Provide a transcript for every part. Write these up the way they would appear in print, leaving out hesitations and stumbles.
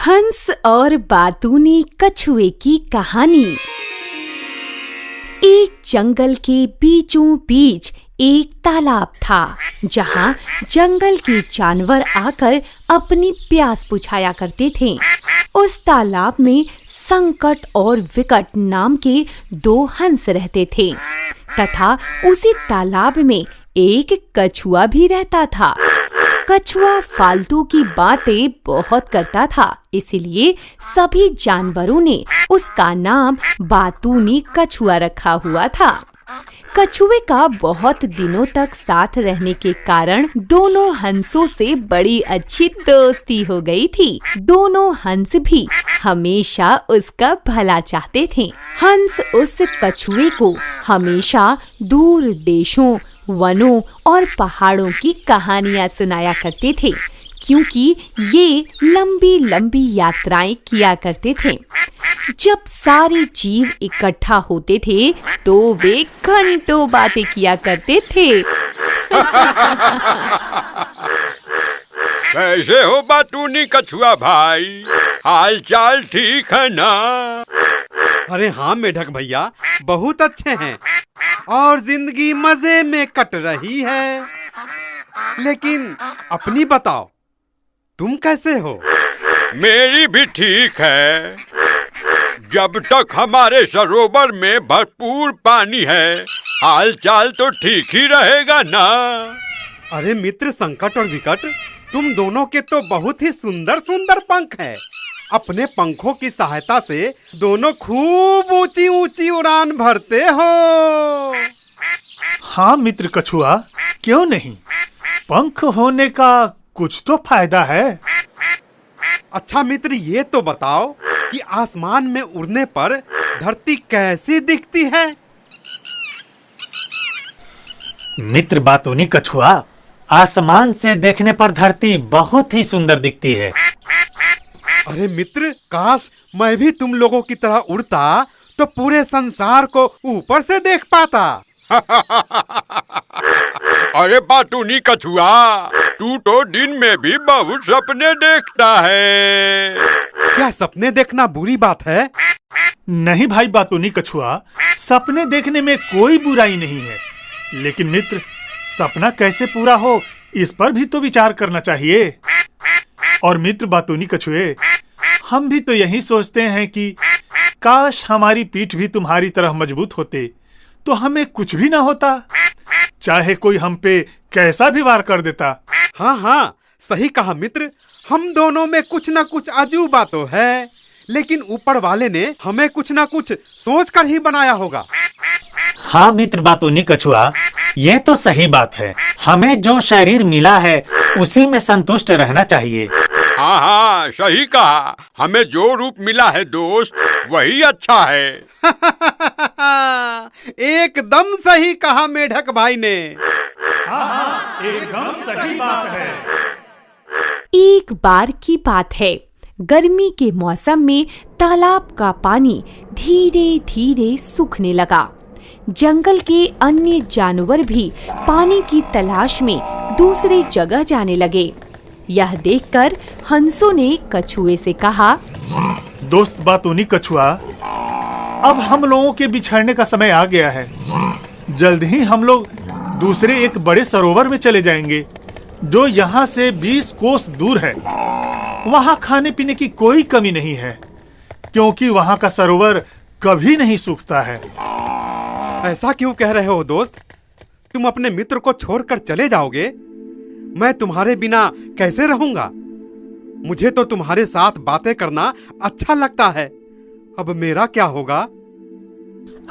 हंस और बातूनी कछुए की कहानी। एक जंगल के बीचों बीच एक तालाब था, जहाँ जंगल के जानवर आकर अपनी प्यास बुझाया करते थे। उस तालाब में संकट और विकट नाम के दो हंस रहते थे तथा उसी तालाब में एक कछुआ भी रहता था। कछुआ फालतू की बातें बहुत करता था, इसलिए सभी जानवरों ने उसका नाम बातूनी कछुआ रखा हुआ था। कछुए का बहुत दिनों तक साथ रहने के कारण दोनों हंसों से बड़ी अच्छी दोस्ती हो गई थी। दोनों हंस भी हमेशा उसका भला चाहते थे। हंस उस कछुए को हमेशा दूर देशों, वनों और पहाड़ों की कहानियां सुनाया करते थे, क्योंकि ये लंबी लंबी यात्राएं किया करते थे। जब सारे जीव इकट्ठा होते थे तो वे घंटों बातें किया करते थे। कैसे हो बातूनी कछुआ भाई, हाल चाल ठीक है ना? अरे हाँ मेढक भैया, बहुत अच्छे हैं और जिंदगी मजे में कट रही है। लेकिन अपनी बताओ, तुम कैसे हो? मेरी भी ठीक है। जब तक हमारे सरोवर में भरपूर पानी है, हाल चाल तो ठीक ही रहेगा ना। अरे मित्र, संकट और विकट, तुम दोनों के तो बहुत ही सुंदर सुंदर पंख हैं। अपने पंखों की सहायता से दोनों खूब ऊंची ऊंची उड़ान भरते हो। हाँ मित्र कछुआ, क्यों नहीं? पंख होने का कुछ तो फायदा है। अच्छा मित्र, ये तो बताओ कि आसमान में उड़ने पर धरती कैसी दिखती है? मित्र बातूनी कछुआ, आसमान से देखने पर धरती बहुत ही सुंदर दिखती है। अरे मित्र, काश मैं भी तुम लोगों की तरह उड़ता तो पूरे संसार को ऊपर से देख पाता। अरे बातूनी कछुआ, तू तो दिन में भी बहुत सपने देखता है। क्या सपने देखना बुरी बात है? नहीं भाई बातूनी कछुआ, सपने देखने में कोई बुराई नहीं है। लेकिन मित्र, सपना कैसे पूरा हो, इस पर भी तो विचार करना चाहिए। और मित्र बातूनी कछुए, हम भी तो यही सोचते हैं कि काश हमारी पीठ भी तुम्हारी तरह मजबूत होते तो हमें कुछ भी ना होता, चाहे कोई हम पे कैसा भी वार कर देता। हाँ हाँ, सही कहा मित्र, हम दोनों में कुछ ना कुछ अजूबा तो है, लेकिन ऊपर वाले ने हमें कुछ ना कुछ सोच कर ही बनाया होगा। हाँ मित्र बातूनी कछुआ, ये तो सही बात है। हमें जो शरीर मिला है उसी में संतुष्ट रहना चाहिए। हाँ हाँ, सही कहा। हमें जो रूप मिला है दोस्त, वही अच्छा है। एकदम सही कहा मेढक भाई ने। हाँ, एकदम सही बात है। एक बार की बात है, गर्मी के मौसम में तालाब का पानी धीरे धीरे सूखने लगा। जंगल के अन्य जानवर भी पानी की तलाश में दूसरी जगह जाने लगे। यह देखकर हंसों ने कछुए से कहा, दोस्त बातूनी कछुआ, अब हम लोगों के बिछड़ने का समय आ गया है। जल्द ही हम लोग दूसरे एक बड़े सरोवर में चले जाएंगे, जो यहाँ से 20 कोस दूर है। वहाँ खाने पीने की कोई कमी नहीं है, क्योंकि वहाँ का सरोवर कभी नहीं सूखता है। ऐसा क्यों कह रहे हो दोस्त? तुम अपने मित्र को छोड़कर चले जाओगे? मैं तुम्हारे बिना कैसे रहूंगा? मुझे तो तुम्हारे साथ बातें करना अच्छा लगता है। अब मेरा क्या होगा?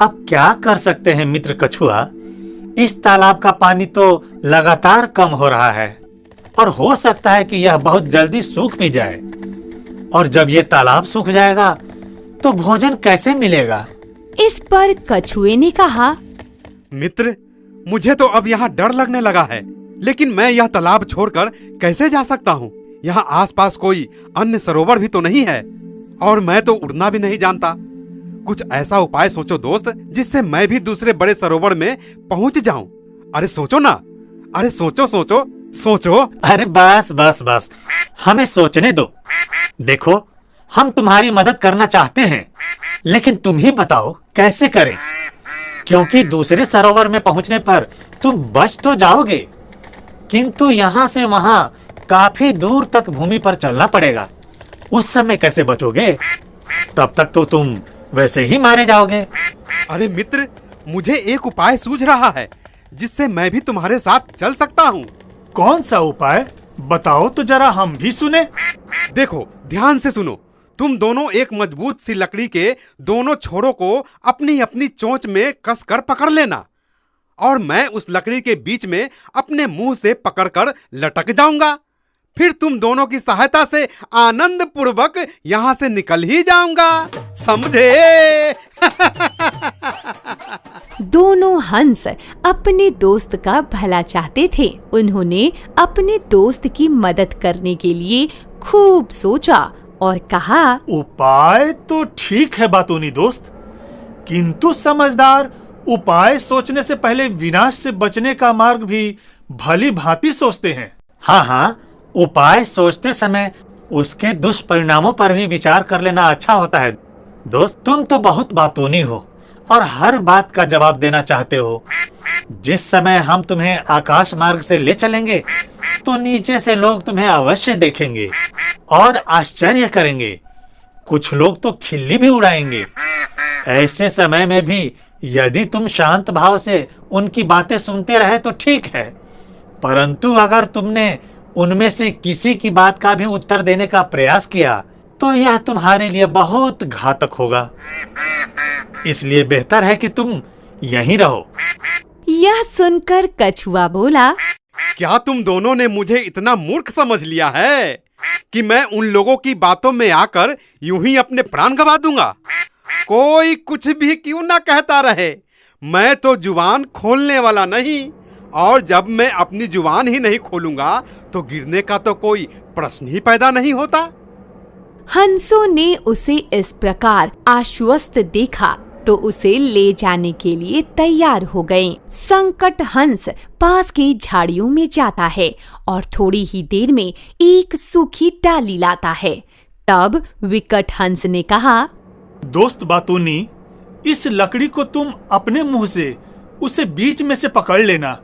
अब क्या कर सकते हैं मित्र कछुआ, इस तालाब का पानी तो लगातार कम हो रहा है और हो सकता है कि यह बहुत जल्दी सूख भी जाए। और जब ये तालाब सूख जाएगा तो भोजन कैसे मिलेगा? इस पर कछुए ने कहा, मित्र, मुझे तो अब यहाँ डर लगने लगा है, लेकिन मैं यह तालाब छोड़कर कैसे जा सकता हूँ? यहाँ आसपास कोई अन्य सरोवर भी तो नहीं है और मैं तो उड़ना भी नहीं जानता। कुछ ऐसा उपाय सोचो दोस्त, जिससे मैं भी दूसरे बड़े सरोवर में पहुँच जाऊं। अरे सोचो ना, अरे सोचो सोचो सोचो। अरे बस बस बस, हमें सोचने दो। देखो, हम तुम्हारी मदद करना चाहते हैं, लेकिन तुम ही बताओ कैसे करें, क्योंकि दूसरे सरोवर में पहुंचने पर तुम बच तो जाओगे, किंतु यहाँ से वहाँ काफी दूर तक भूमि पर चलना पड़ेगा। उस समय कैसे बचोगे? तब तक तो तुम वैसे ही मारे जाओगे। अरे मित्र, मुझे एक उपाय सूझ रहा है जिससे मैं भी तुम्हारे साथ चल सकता हूँ। कौन सा उपाय? बताओ तो जरा, हम भी सुने। देखो, ध्यान से सुनो। तुम दोनों एक मजबूत सी लकड़ी के दोनों छोरों को अपनी अपनी चोंच में कसकर पकड़ लेना, और मैं उस लकड़ी के बीच में अपने मुंह से पकड़कर लटक जाऊंगा। फिर तुम दोनों की सहायता से आनंद पूर्वक यहाँ से निकल ही जाऊंगा, समझे? दोनों हंस अपने दोस्त का भला चाहते थे। उन्होंने अपने दोस्त की मदद करने के लिए खूब सोचा और कहा, उपाय तो ठीक है बातूनी दोस्त, किंतु समझदार उपाय सोचने से पहले विनाश से बचने का मार्ग भी भली भांति सोचते हैं। हाँ हाँ, उपाय सोचते समय उसके दुष्परिणामों पर भी विचार कर लेना अच्छा होता है। दोस्त, तुम तो बहुत बातूनी हो और हर बात का जवाब देना चाहते हो। जिस समय हम तुम्हें आकाश मार्ग से ले चलेंगे तो नीचे से लोग तुम्हें अवश्य देखेंगे और आश्चर्य करेंगे। कुछ लोग तो खिल्ली भी उड़ाएंगे। ऐसे समय में भी यदि तुम शांत भाव से उनकी बातें सुनते रहे तो ठीक है, परंतु अगर तुमने उनमें से किसी की बात का भी उत्तर देने का प्रयास किया तो यह तुम्हारे लिए बहुत घातक होगा। इसलिए बेहतर है कि तुम यहीं रहो। यह सुनकर कछुआ बोला, क्या तुम दोनों ने मुझे इतना मूर्ख समझ लिया है कि मैं उन लोगों की बातों में आकर यूं ही अपने प्राण गंवा दूंगा? कोई कुछ भी क्यों ना कहता रहे, मैं तो जुबान खोलने वाला नहीं, और जब मैं अपनी जुबान ही नहीं खोलूंगा तो गिरने का तो कोई प्रश्न ही पैदा नहीं होता। हंसों ने उसे इस प्रकार आश्वस्त देखा तो उसे ले जाने के लिए तैयार हो गए। संकट हंस पास की झाड़ियों में जाता है और थोड़ी ही देर में एक सूखी डाली लाता है। तब विकट हंस ने कहा, दोस्त बातूनी, इस लकड़ी को तुम अपने मुंह से उसे बीच में से पकड़ लेना,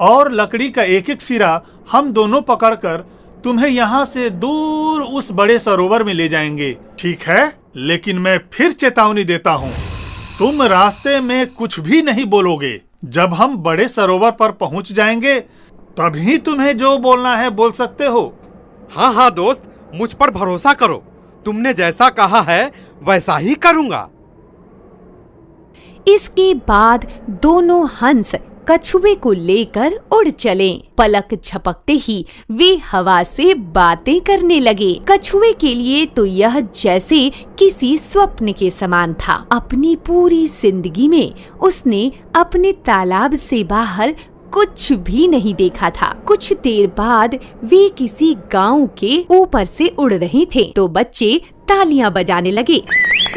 और लकड़ी का एक एक सिरा हम दोनों पकड़कर तुम्हें यहाँ से दूर उस बड़े सरोवर में ले जाएंगे, ठीक है? लेकिन मैं फिर चेतावनी देता हूँ, तुम रास्ते में कुछ भी नहीं बोलोगे। जब हम बड़े सरोवर पर पहुँच जाएंगे तभी तुम्हें जो बोलना है बोल सकते हो। हाँ हाँ दोस्त, मुझ पर भरोसा करो, तुमने जैसा कहा है वैसा ही करूंगा। इसके बाद दोनों हंस कछुए को लेकर उड़ चले। पलक झपकते ही वे हवा से बातें करने लगे। कछुए के लिए तो यह जैसे किसी स्वप्न के समान था। अपनी पूरी जिंदगी में उसने अपने तालाब से बाहर कुछ भी नहीं देखा था। कुछ देर बाद वे किसी गांव के ऊपर से उड़ रहे थे तो बच्चे तालियां बजाने लगे।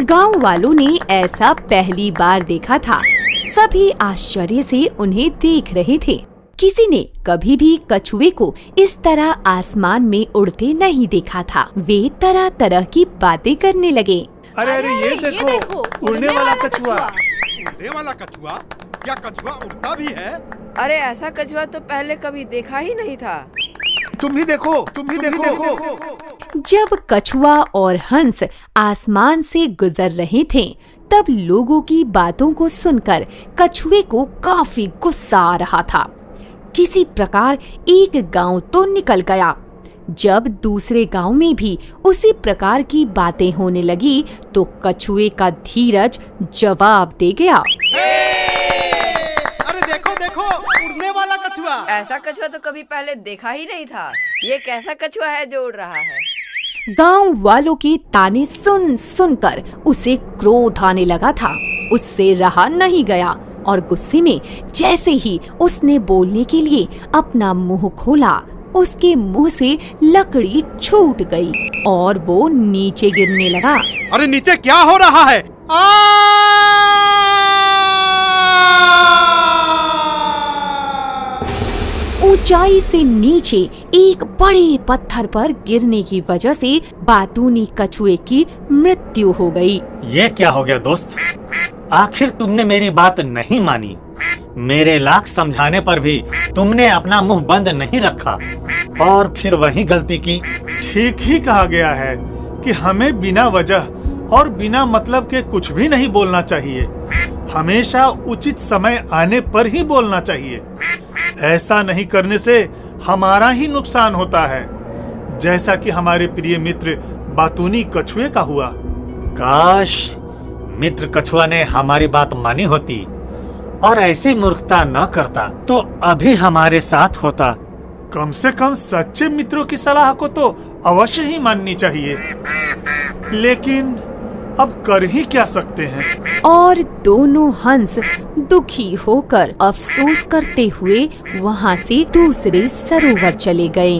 गांव वालों ने ऐसा पहली बार देखा था। सभी आश्चर्य से उन्हें देख रहे थे। किसी ने कभी भी कछुए को इस तरह आसमान में उड़ते नहीं देखा था। वे तरह तरह की बातें करने लगे। अरे अरे ये देखो, उड़ने वाला कछुआ। उड़ने वाला कछुआ? क्या कछुआ उड़ता भी है? अरे ऐसा कछुआ तो पहले कभी देखा ही नहीं था। तुम ही देखो, तुम ही देखो। जब कछुआ और हंस आसमान से गुजर रहे थे तब लोगों की बातों को सुनकर कछुए को काफी गुस्सा आ रहा था। किसी प्रकार एक गांव तो निकल गया। जब दूसरे गांव में भी उसी प्रकार की बातें होने लगी तो कछुए का धीरज जवाब दे गया। अरे देखो देखो, उड़ने वाला कछुआ। ऐसा कछुआ तो कभी पहले देखा ही नहीं था। ये कैसा कछुआ है जो उड़ रहा है? गांव वालों के ताने सुन सुनकर उसे क्रोध आने लगा था। उससे रहा नहीं गया और गुस्से में जैसे ही उसने बोलने के लिए अपना मुंह खोला, उसके मुंह से लकड़ी छूट गई और वो नीचे गिरने लगा। अरे नीचे क्या हो रहा है? ऊंचाई से नीचे एक बड़े पत्थर पर गिरने की वजह से बातूनी कछुए की मृत्यु हो गई। ये क्या हो गया दोस्त? आखिर तुमने मेरी बात नहीं मानी। मेरे लाख समझाने पर भी तुमने अपना मुंह बंद नहीं रखा और फिर वही गलती की। ठीक ही कहा गया है कि हमें बिना वजह और बिना मतलब के कुछ भी नहीं बोलना चाहिए। हमेशा उचित समय आने पर ही बोलना चाहिए। ऐसा नहीं करने से हमारा ही नुकसान होता है, जैसा कि हमारे प्रिय मित्र बातूनी कछुए का हुआ। काश मित्र कछुआ ने हमारी बात मानी होती और ऐसी मूर्खता न करता तो अभी हमारे साथ होता। कम से कम सच्चे मित्रों की सलाह को तो अवश्य ही माननी चाहिए, लेकिन अब कर ही क्या सकते हैं। और दोनों हंस दुखी होकर अफसोस करते हुए वहाँ से दूसरे सरोवर चले गए।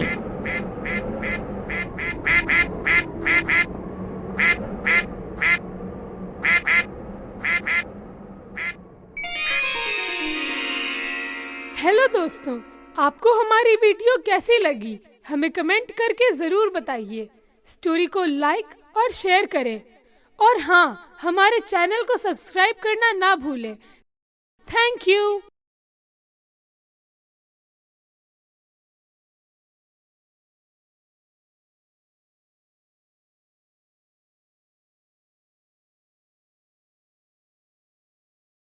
हेलो दोस्तों, आपको हमारी वीडियो कैसी लगी हमें कमेंट करके जरूर बताइए। स्टोरी को लाइक और शेयर करें और हाँ, हमारे चैनल को सब्सक्राइब करना ना भूलें। Thank you.